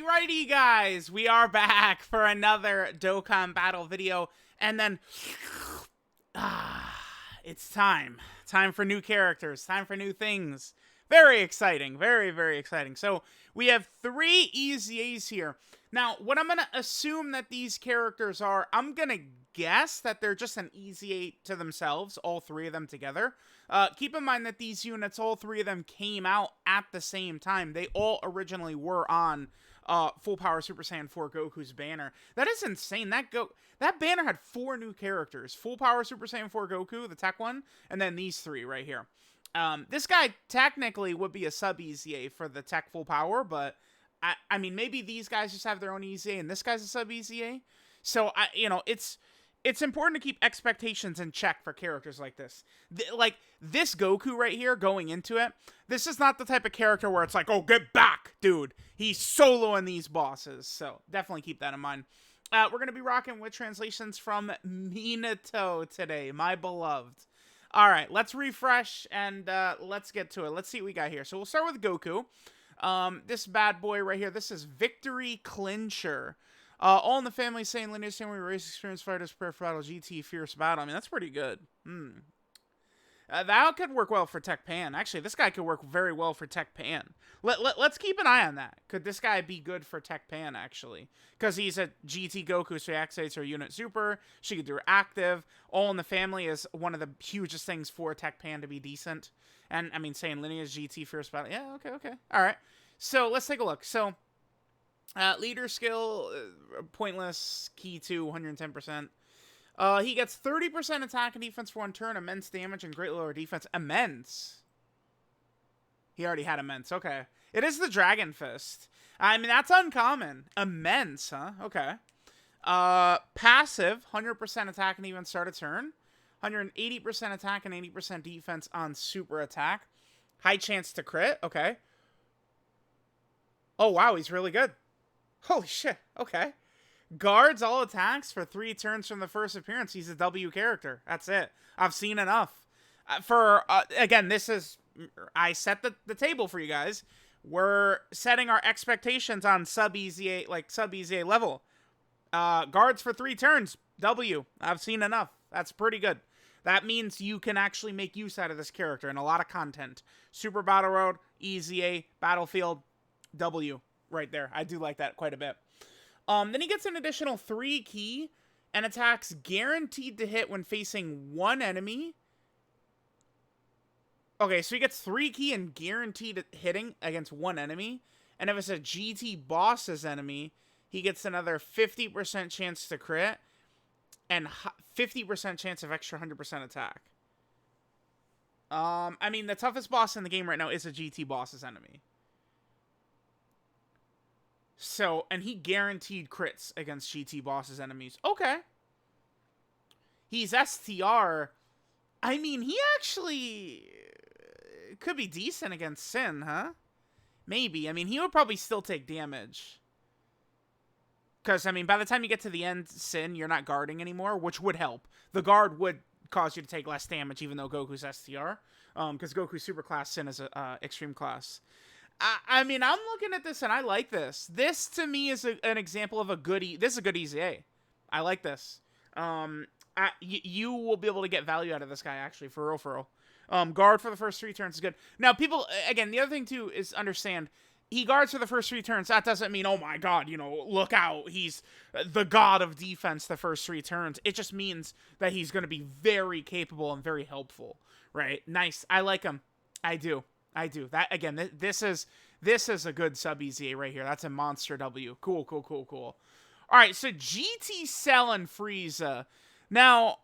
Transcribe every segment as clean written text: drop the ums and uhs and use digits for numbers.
Righty, guys. We are back for another Dokkan battle video. And then, it's time. Time for new characters. Time for new things. Very exciting. Very exciting. So, we have 3 EZAs here. Now, what I'm going to assume that these characters are, I'm going to guess that they're just an EZA to themselves, all 3 of them together. Keep in mind that these units, all 3 of them came out at the same time. They all originally were on Full Power Super Saiyan 4 Goku's banner. That is insane. That banner had 4 new characters. Full Power Super Saiyan 4 Goku, the tech one, and then these 3 right here. This guy technically would be a sub-EZA for the tech full power, but I mean, maybe these guys just have their own EZA and this guy's a sub-EZA. So, it's important to keep expectations in check for characters like this. Like, this Goku right here, going into it, this is not the type of character where it's like, oh, get back, dude. He's soloing these bosses. So, definitely keep that in mind. We're going to be rocking with translations from Minato today, my beloved. All right, let's refresh and let's get to it. Let's see what we got here. So, we'll start with Goku. This bad boy right here, this is Victory Clincher. All in the family saying lineage same way race experienced fighters prepare for battle GT fierce battle. I mean, that's pretty good. That could work well for Tech Pan. Actually, this guy could work very well for Tech Pan. Let's keep an eye on that. Could this guy be good for Tech Pan, actually? Because he's a GT Goku, so he activates her unit super. She could do her active. All in the family is one of the hugest things for Tech Pan to be decent. And, I mean, saying lineage GT fierce battle. Yeah, okay. All right. So, let's take a look. So, leader skill, pointless, key to 110%. He gets 30% attack and defense for 1 turn, immense damage, and great lower defense. Immense. He already had immense. Okay. It is the Dragon Fist. I mean, that's uncommon. Immense, huh? Okay. Passive, 100% attack and even start a turn. 180% attack and 80% defense on super attack. High chance to crit. Okay. Oh, wow. He's really good. Holy shit. Okay. Guards all attacks for 3 turns from the first appearance. He's a W character. That's it. I've seen enough. Again, this is... I set the table for you guys. We're setting our expectations on sub-EZA level. Guards for 3 turns. W. I've seen enough. That's pretty good. That means you can actually make use out of this character in a lot of content. Super Battle Road, EZA, Battlefield, W. Right there. I do like that quite a bit. Then he gets an additional 3 key and attacks guaranteed to hit when facing 1 enemy. Okay, so he gets 3 key and guaranteed hitting against 1 enemy. And if it's a GT boss's enemy, he gets another 50% chance to crit and 50% chance of extra 100% attack. I mean, the toughest boss in the game right now is a GT boss's enemy. So, and he guaranteed crits against GT boss's enemies. Okay. He's STR. I mean, he actually could be decent against Sin, huh? Maybe. I mean, he would probably still take damage. Because, I mean, by the time you get to the end, Sin, you're not guarding anymore, which would help. The guard would cause you to take less damage, even though Goku's STR. Because Goku's super class, Sin is a extreme class. I mean, I'm looking at this and I like this. This to me is an example of a good. This is a good EZA. I like this. You will be able to get value out of this guy actually, for real. Guard for the first 3 turns is good. Now, people again. The other thing too is understand he guards for the first 3 turns. That doesn't mean, oh my god, look out. He's the god of defense the first 3 turns. It just means that he's going to be very capable and very helpful. Right? Nice. I like him. I do. That again, this is a good sub EZA right here. That's a monster W. Cool. All right, so GT Cell and Frieza. Now,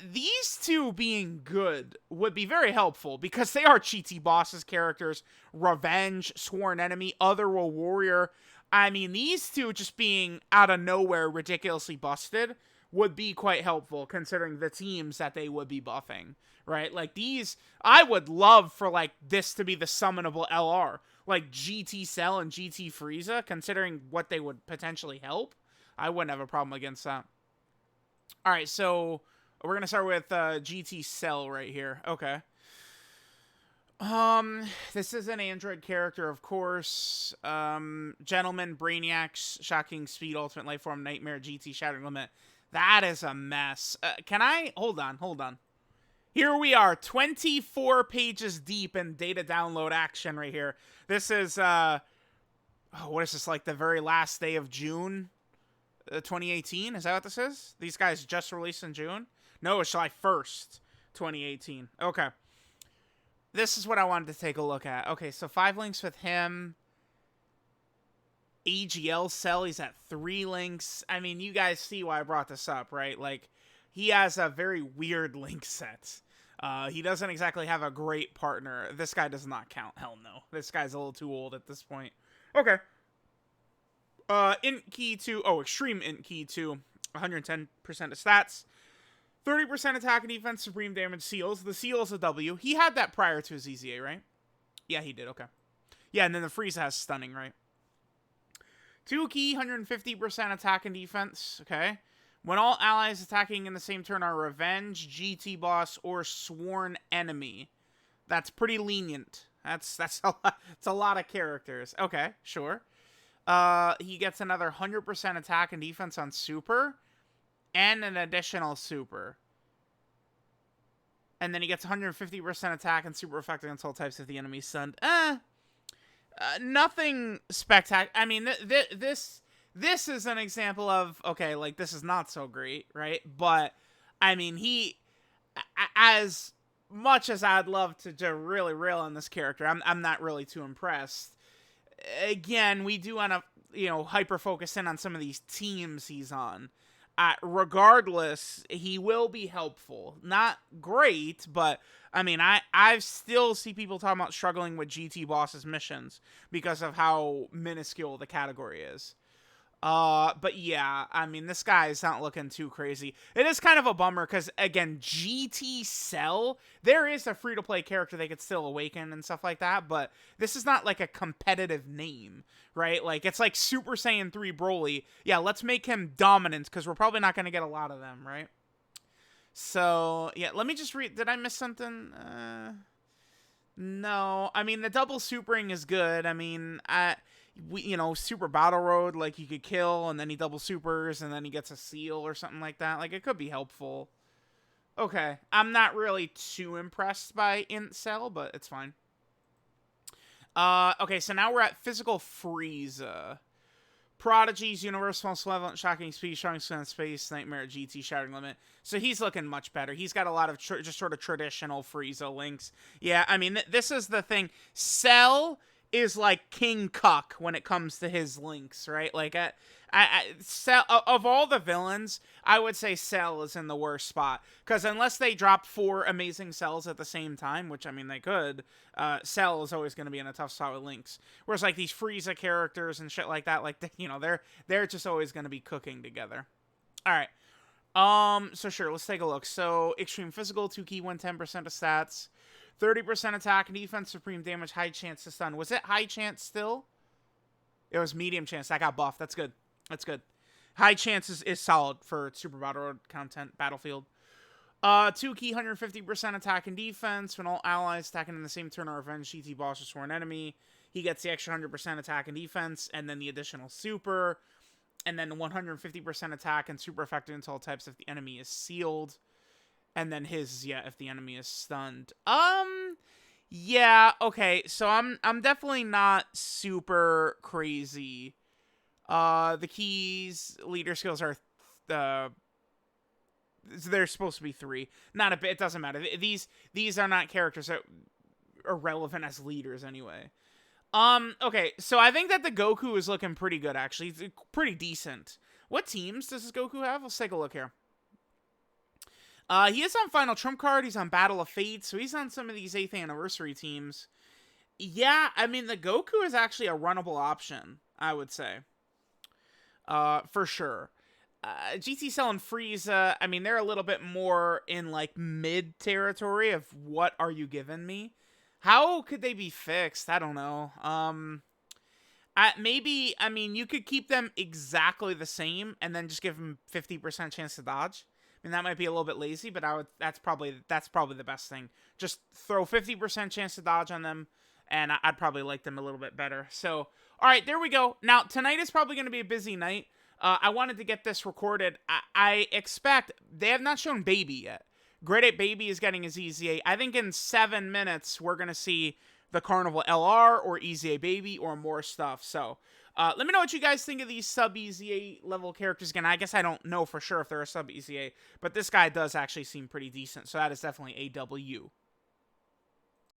these 2 being good would be very helpful because they are GT bosses characters. Revenge, Sworn Enemy, Otherworld Warrior. I mean, these 2 just being out of nowhere ridiculously busted would be quite helpful considering the teams that they would be buffing. Right? Like these, I would love for like this to be the summonable LR. Like GT Cell and GT Frieza, considering what they would potentially help. I wouldn't have a problem against that. Alright, so we're going to start with GT Cell right here. Okay. This is an android character, of course. Gentleman, Brainiac, Shocking Speed, Ultimate Life Form, Nightmare, GT, Shattering Limit. That is a mess. Can I? Hold on. Here we are, 24 pages deep in data download action right here. This is, what is this, like the very last day of June 2018? Is that what this is? These guys just released in June? No, it's July 1st, 2018. Okay. This is what I wanted to take a look at. Okay, so 5 links with him. AGL Cell, he's at 3 links. I mean, you guys see why I brought this up, right? Like, he has a very weird link set. He doesn't exactly have a great partner. This guy does not count. Hell no. This guy's a little too old at this point. Okay. Int key 2. Oh, extreme int key 2. 110% of stats. 30% attack and defense, supreme damage, seals. The seal is a W. He had that prior to his EZA, right? Yeah, he did. Okay. Yeah, and then the FRIEZA has stunning, right? 2 key, 150% attack and defense. Okay. When all allies attacking in the same turn are revenge, GT boss, or sworn enemy. That's pretty lenient. That's a lot. It's a lot of characters. Okay, sure. He gets another 100% attack and defense on super, and an additional super. And then he gets 150% attack and super effective against all types of the enemy stunned. Nothing spectacular. I mean, this is an example of, okay, like, this is not so great, right? But, I mean, he, as much as I'd love to really rail on this character, I'm not really too impressed. Again, we do want to, hyper-focus in on some of these teams he's on. Regardless, he will be helpful. Not great, but, I mean, I still see people talking about struggling with GT bosses missions because of how minuscule the category is. But yeah, I mean, this guy is not looking too crazy. It is kind of a bummer because, again, GT Cell, there is a free-to-play character they could still awaken and stuff like that, but this is not like a competitive name, right? Like, it's like Super Saiyan 3 Broly. Yeah, let's make him dominant because we're probably not going to get a lot of them, right? So, yeah, let me just read. Did I miss something? No. I mean, the double supering is good. I mean, Super Battle Road, like, you could kill, and then he double supers, and then he gets a seal or something like that. Like, it could be helpful. Okay. I'm not really too impressed by Int Cell, but it's fine. Okay, so now we're at Physical FRIEZA. Prodigy's Universal, Malevolent, Shocking Speed, Showing Space, Nightmare, GT, Shattering Limit. So he's looking much better. He's got a lot of just sort of traditional FRIEZA links. Yeah, I mean, this is the thing. Cell is like King Cuck when it comes to his links, right? Like, Cell, of all the villains, I would say Cell is in the worst spot. Because unless they drop 4 amazing Cells at the same time, which, I mean, they could, Cell is always going to be in a tough spot with links. Whereas, like, these FRIEZA characters and shit like that, like, they're just always going to be cooking together. Alright. So sure, let's take a look. So, Extreme Physical, 2 key, 110% of stats. 30% attack and defense, supreme damage, high chance to stun. Was it high chance still? It was medium chance. That got buffed. That's good. That's good. High chance is solid for Super Battle Road content, Battlefield. 2 key, 150% attack and defense. When all allies attacking in the same turn are revenge, GT boss or sworn enemy, he gets the extra 100% attack and defense, and then the additional super, and then 150% attack and super effective until types if the enemy is sealed. And then his, yeah, if the enemy is stunned. Yeah, okay, so I'm definitely not super crazy. The keys, leader skills are, they're supposed to be 3. Not a bit, it doesn't matter. These are not characters that are relevant as leaders anyway. Okay, so I think that the Goku is looking pretty good, actually. It's pretty decent. What teams does this Goku have? Let's take a look here. He is on Final Trump Card. He's on Battle of Fate. So he's on some of these 8th anniversary teams. Yeah, I mean, the Goku is actually a runnable option, I would say. For sure. GT Cell and Frieza, I mean, they're a little bit more in, like, mid territory of what are you giving me? How could they be fixed? I don't know. Maybe, I mean, you could keep them exactly the same and then just give them 50% chance to dodge. mean, that might be a little bit lazy, but that's probably the best thing. Just throw 50% chance to dodge on them, and I'd probably like them a little bit better. So, all right, there we go. Now, tonight is probably going to be a busy night. I wanted to get this recorded. I expect they have not shown Baby yet. Grade 8 Baby is getting his EZA. I think in 7 minutes, we're going to see the Carnival LR or EZA Baby or more stuff. So, let me know what you guys think of these sub EZA level characters. Again, I guess I don't know for sure if they're a sub EZA, but this guy does actually seem pretty decent. So that is definitely a W.